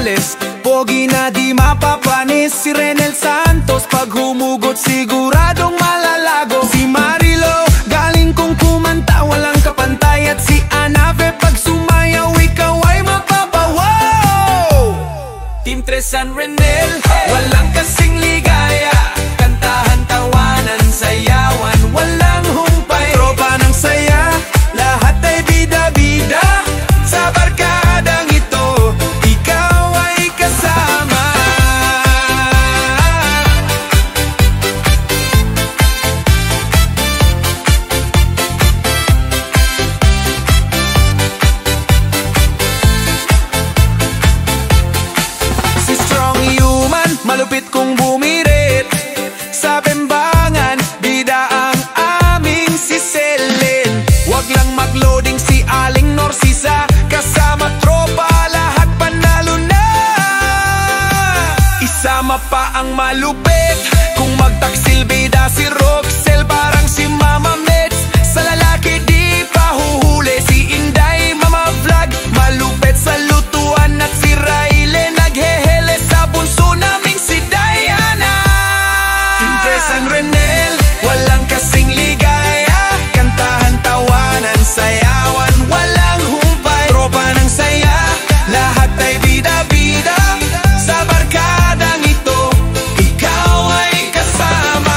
Morales, pogi na di mapapanis. Si Renel Santos, pag humugot siguradong malalago. Si Marilo, galing kong kumanta, walang kapantay. At si Anave, pag sumayaw ikaw ay mapapawaw. Team Tres San Renel, walang kasing ligaya. Kantahan, tawanan, sayawan, walang humpay. Tropa ng saya, lahat ay bida-bida. Sa barkadang ito, ikaw ay kasama. Si Strong Human, malupit kong bumirit. Sa Bembangan, bida ang aming si Selen. Wag lang magloading si Aling Norsisa. Kasama tropa, lahat panalo na. Isama pa ang malupit. Kung magtaksil bida si Roxel, parang si Mama Meds. Sa lalaki di pa huhuli si Inday, Mama Vlog. Malupit sa lutuan at si Raile, naghehele sa bunso naming si Diana. Tres San Renel, walang kasing ligaya. Kantahan, tawanan, sayawan, walang humpay. Tropa ng saya, lahat ay bida-bida. Sa barkadang ito, ikaw ay kasama.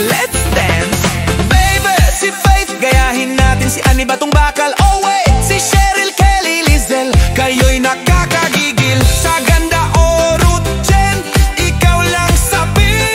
Let's dance, baby. Si Faith, gayahin natin si Ani Batong Bakal. Oh wait, si Cheryl, Kelly, Lizelle, kayo'y nakakagigil. Sa ganda o Ruth Jen, ikaw lang sa piling.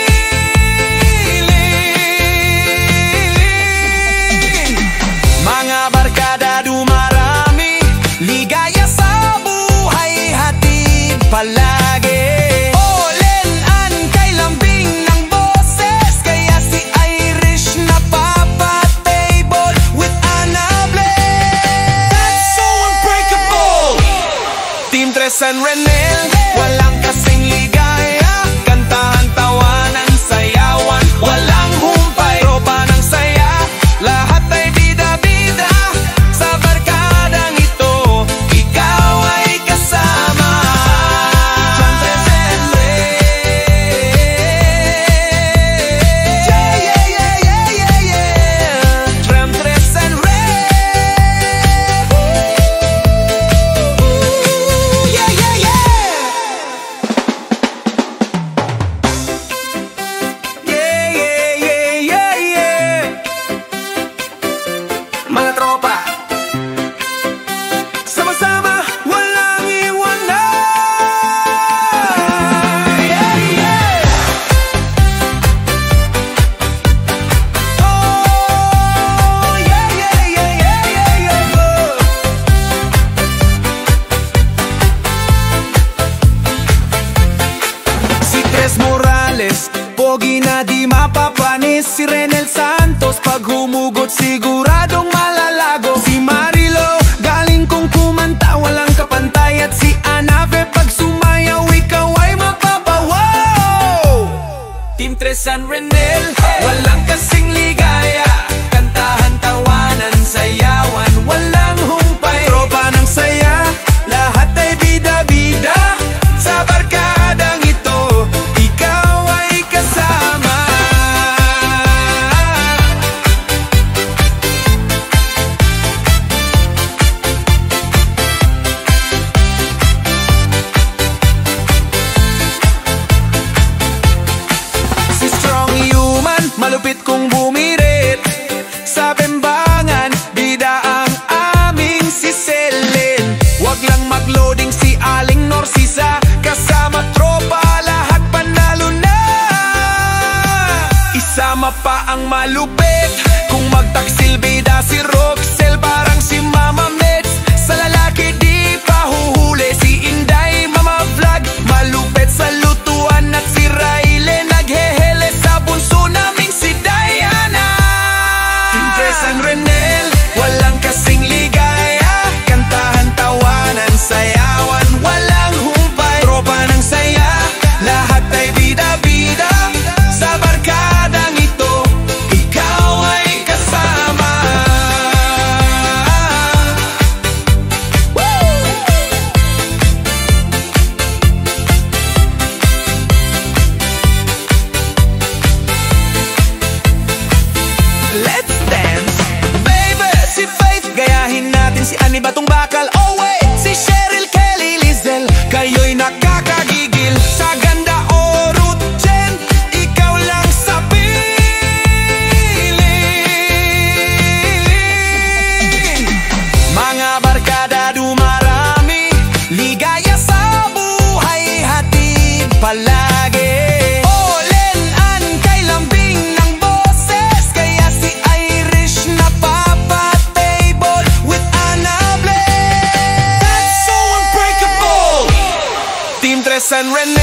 Mga barkada dumarami, ligaya sa buhay hatid palagi. Olen an kay lambing ng boses, kaya si Irish napapatable with Anable. That's so unbreakable. Team Tres San Renel, walang kasing ligaya. Kantahan, tawanan, sayawan, walang humpay. Tropa ng saya, lahat ay bida-bida. Sa barkadang ito, ikaw ay kasama. Team Tres San Renel. Yeah, yeah, yeah, yeah, yeah, yeah. Team Tres San Renel. Yeah, yeah, yeah. Yeah, yeah, yeah, yeah, yeah. Mga tropa, sama-sama, walang iwanan. Yeah, yeah. Oh, yeah, yeah, yeah, yeah, yeah, yeah. Si Tres Morales, pogi na di mapapanis. Si Renel Santos, pag humugot siguradong malalago. Si Marilo, galing kong kumanta, walang kapantay. At si Anave, pag sumayaw ikaw ay mapapawaw. Team Tres San Renel, walang kasing ligaya. Kantahan, tawanan, sayawan, walang humpay. Tropa ng saya, lahat ay bida-bida. Sa barkadang ito, ikaw ay kasama. Si Strong Human, malupit kong bumirit. Sa Bembangan, bida ang aming si Selen. Wag lang magloading si Aling Norsisa. Kasama tropa, lahat panalo na. Isama pa ang malupit. Kung magtaksil bida si Roxel, parang si Mama Meds. Sa lalaki di pa huhuli si Inday, Mama Vlog. Malupit sa lutuan at si Raile, naghehele sa bunso naming si Diana. Team Tres San Renel, walang kasing ligaya. Kantahan, tawanan, sayawan, walang humpay. Tropa ng saya, lahat palagi. All-in-an kay lambing ng boses, kaya si Irish napapa-table with Annabelle. That's so unbreakable. Team Tres and Rene.